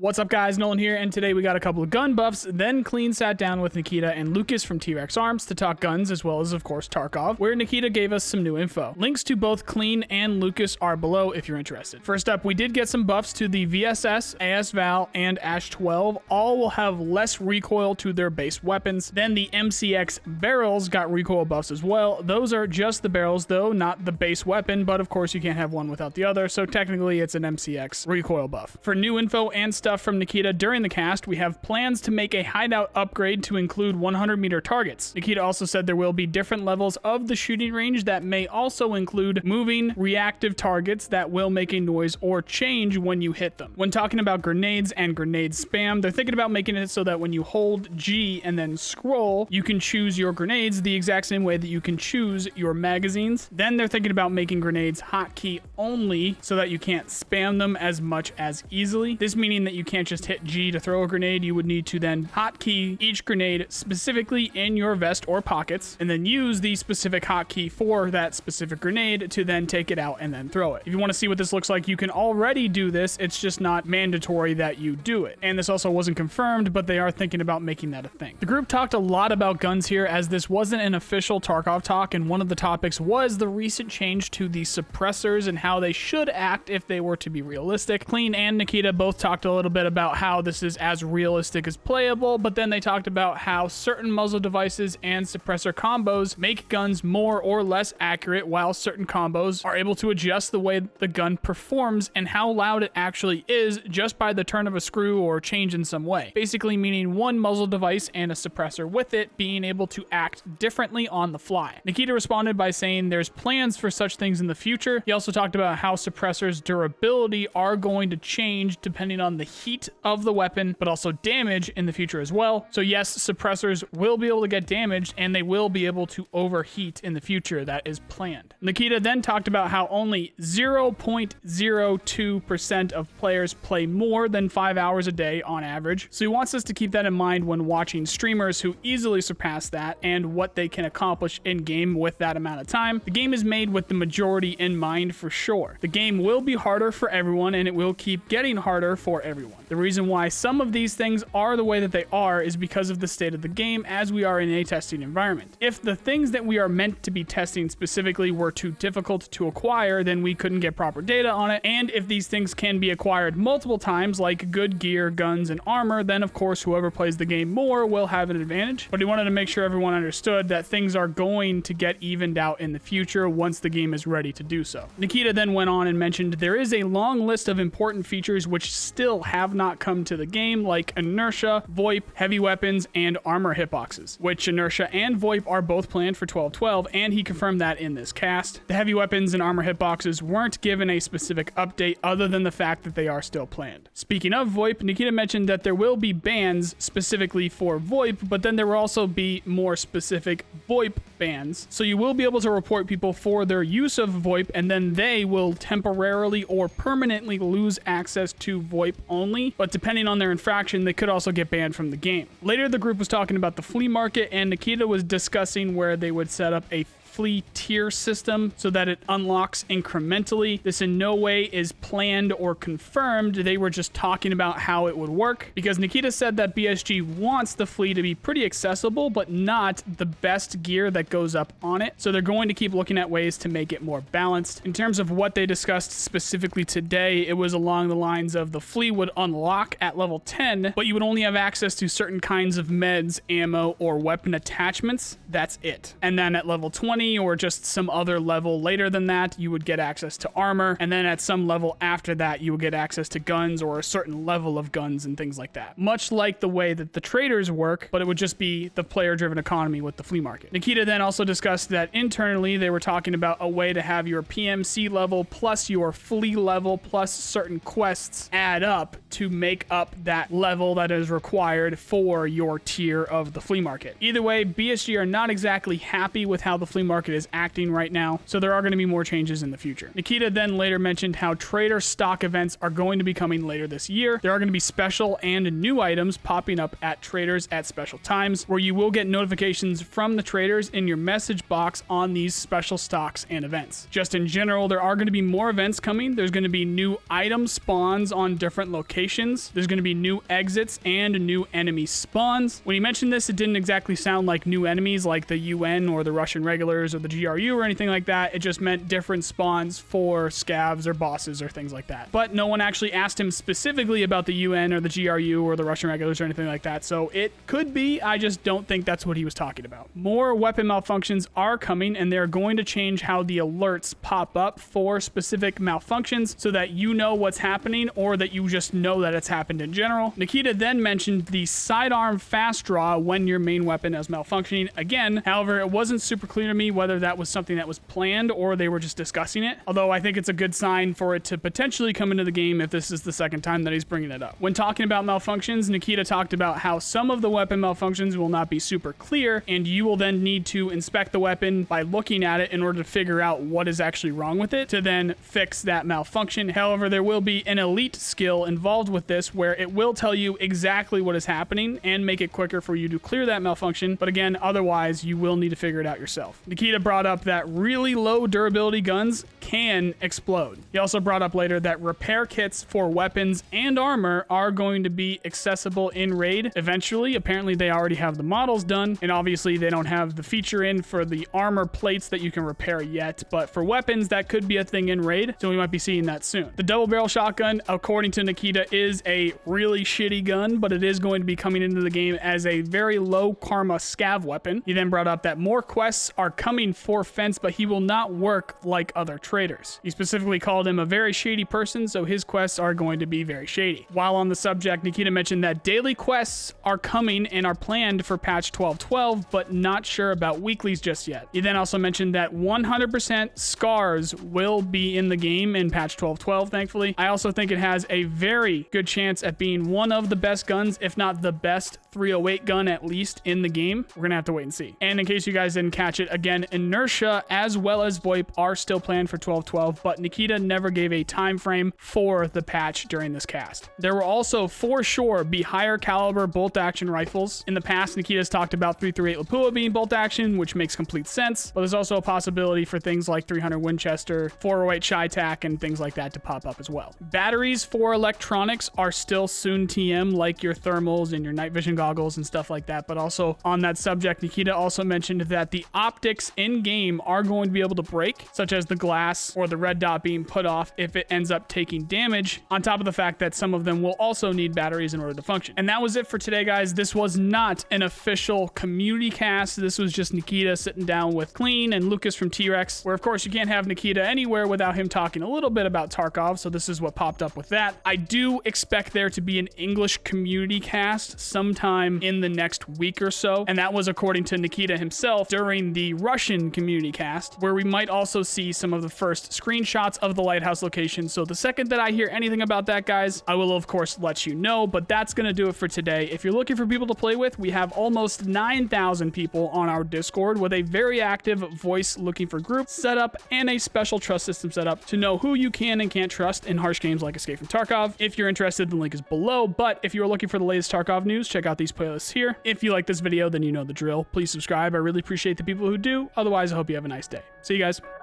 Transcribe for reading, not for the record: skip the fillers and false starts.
What's up guys, Nolan here, and today we got a couple of gun buffs. Then Klean sat down with Nikita and Lucas from T-Rex Arms to talk guns, as well as of course Tarkov, where Nikita gave us some new info. Links to both Klean and Lucas are below if you're interested. First up, we did get some buffs to the VSS, AS Val, and Ash 12. All will have less recoil to their base weapons. Then the MCX barrels got recoil buffs as well. Those are just the barrels though, not the base weapon, but of course you can't have one without the other, so technically it's an MCX recoil buff. For new info and stuff from Nikita during the cast, we have plans to make a hideout upgrade to include 100-meter targets. Nikita also said there will be different levels of the shooting range that may also include moving reactive targets that will make a noise or change when you hit them. When talking about grenades and grenade spam, they're thinking about making it so that when you hold G and then scroll, you can choose your grenades the exact same way that you can choose your magazines. Then they're thinking about making grenades hotkey only so that you can't spam them as much as easily. This meaning that you can't just hit G to throw a grenade. You would need to then hotkey each grenade specifically in your vest or pockets, and then use the specific hotkey for that specific grenade to then take it out and then throw it. If you want to see what this looks like, you can already do this. It's just not mandatory that you do it. And this also wasn't confirmed, but they are thinking about making that a thing. The group talked a lot about guns here, as this wasn't an official Tarkov talk, and one of the topics was the recent change to the suppressors and how they should act if they were to be realistic. Klean and Nikita both talked a little bit about how this is as realistic as playable, but then they talked about how certain muzzle devices and suppressor combos make guns more or less accurate, while certain combos are able to adjust the way the gun performs and how loud it actually is just by the turn of a screw or change in some way. Basically meaning one muzzle device and a suppressor with it being able to act differently on the fly. Nikita responded by saying there's plans for such things in the future. He also talked about how suppressors' durability are going to change depending on the heat of the weapon, but also damage in the future as well. So yes, suppressors will be able to get damaged and they will be able to overheat in the future. That is planned. Nikita then talked about how only 0.02% of players play more than 5 hours a day on average. So he wants us to keep that in mind when watching streamers who easily surpass that and what they can accomplish in game with that amount of time. The game is made with the majority in mind for sure. The game will be harder for everyone and it will keep getting harder for everyone. The reason why some of these things are the way that they are is because of the state of the game as we are in a testing environment. If the things that we are meant to be testing specifically were too difficult to acquire, then we couldn't get proper data on it. And if these things can be acquired multiple times, like good gear, guns, and armor, then of course whoever plays the game more will have an advantage. But he wanted to make sure everyone understood that things are going to get evened out in the future once the game is ready to do so. Nikita then went on and mentioned there is a long list of important features which still have not come to the game, like inertia, VOIP, heavy weapons, and armor hitboxes, which inertia and VOIP are both planned for 12.12, and he confirmed that in this cast. The heavy weapons and armor hitboxes weren't given a specific update other than the fact that they are still planned. Speaking of VOIP, Nikita mentioned that there will be bans specifically for VOIP, but then there will also be more specific VOIP bans. So you will be able to report people for their use of VOIP, and then they will temporarily or permanently lose access to VOIP only, but depending on their infraction, they could also get banned from the game. Later, the group was talking about the flea market, and Nikita was discussing where they would set up a Flea tier system so that it unlocks incrementally. This in no way is planned or confirmed. They were just talking about how it would work, because Nikita said that BSG wants the Flea to be pretty accessible, but not the best gear that goes up on it. So they're going to keep looking at ways to make it more balanced. In terms of what they discussed specifically today, it was along the lines of the Flea would unlock at level 10, but you would only have access to certain kinds of meds, ammo, or weapon attachments. That's it. And then at level 20, or just some other level later than that, you would get access to armor, and then at some level after that you would get access to guns or a certain level of guns and things like that. Much like the way that the traders work, but it would just be the player-driven economy with the flea market. Nikita then also discussed that internally they were talking about a way to have your PMC level plus your flea level plus certain quests add up to make up that level that is required for your tier of the flea market. Either way, BSG are not exactly happy with how the flea market is acting right now, so there are going to be more changes in the future. Nikita then later mentioned how trader stock events are going to be coming later this year. There are going to be special and new items popping up at traders at special times, where you will get notifications from the traders in your message box on these special stocks and events. Just in general, there are going to be more events coming. There's going to be new item spawns on different locations locations. There's going to be new exits and new enemy spawns. When he mentioned this, it didn't exactly sound like new enemies like the UN or the Russian regulars or the GRU or anything like that. It just meant different spawns for scavs or bosses or things like that. But no one actually asked him specifically about the UN or the GRU or the Russian regulars or anything like that. So it could be, I just don't think that's what he was talking about. More weapon malfunctions are coming, and they're going to change how the alerts pop up for specific malfunctions so that you know what's happening or that you just know that it's happened in general. Nikita then mentioned the sidearm fast draw when your main weapon is malfunctioning again. However, it wasn't super clear to me whether that was something that was planned or they were just discussing it, although I think it's a good sign for it to potentially come into the game if this is the second time that he's bringing it up. When talking about malfunctions, Nikita talked about how some of the weapon malfunctions will not be super clear, and you will then need to inspect the weapon by looking at it in order to figure out what is actually wrong with it to then fix that malfunction. However, there will be an elite skill involved with this where it will tell you exactly what is happening and make it quicker for you to clear that malfunction. But again, otherwise, you will need to figure it out yourself. Nikita brought up that really low durability guns can explode. He also brought up later that repair kits for weapons and armor are going to be accessible in raid eventually. Apparently, they already have the models done, and obviously they don't have the feature in for the armor plates that you can repair yet, but for weapons, that could be a thing in raid, so we might be seeing that soon. The double barrel shotgun, according to Nikita, is a really shitty gun, but it is going to be coming into the game as a very low karma scav weapon. He then brought up that more quests are coming for Fence, but he will not work like other traders. He specifically called him a very shady person, so his quests are going to be very shady. While on the subject, Nikita mentioned that daily quests are coming and are planned for patch 12.12, but not sure about weeklies just yet. He then also mentioned that 100% scars will be in the game in patch 12.12, thankfully. I also think it has a very good chance at being one of the best guns, if not the best 308 gun at least in the game. We're gonna have to wait and see. And in case you guys didn't catch it, again, Inertia as well as VOIP are still planned for 12.12, but Nikita never gave a time frame for the patch during this cast. There will also for sure be higher caliber bolt action rifles. In the past, Nikita's talked about 338 Lapua being bolt action, which makes complete sense, but there's also a possibility for things like 300 Winchester, 408 Chi-Tac, and things like that to pop up as well. Batteries for electronics are still soon TM, like your thermals and your night vision goggles and stuff like that, but also on that subject, Nikita also mentioned that the optics in-game are going to be able to break, such as the glass or the red dot being put off if it ends up taking damage, on top of the fact that some of them will also need batteries in order to function. And that was it for today, guys. This was not an official community cast. This was just Nikita sitting down with Klean and Lucas from T-Rex, where of course you can't have Nikita anywhere without him talking a little bit about Tarkov, so this is what popped up with that. I do expect there to be an English community cast sometime in the next week or so, and that was according to Nikita himself during the Russian community cast, where we might also see some of the first screenshots of the lighthouse location. So the second that I hear anything about that, guys, I will of course let you know. But that's gonna do it for today. If you're looking for people to play with, we have almost 9,000 people on our Discord with a very active voice looking for group setup and a special trust system set up to know who you can and can't trust in harsh games like Escape from Tarkov. If you're interested, the link is below. But if you're looking for the latest Tarkov news, check out these playlists here. If you like this video, then you know the drill. Please subscribe. I really appreciate the people who do. Otherwise, I hope you have a nice day. See you guys.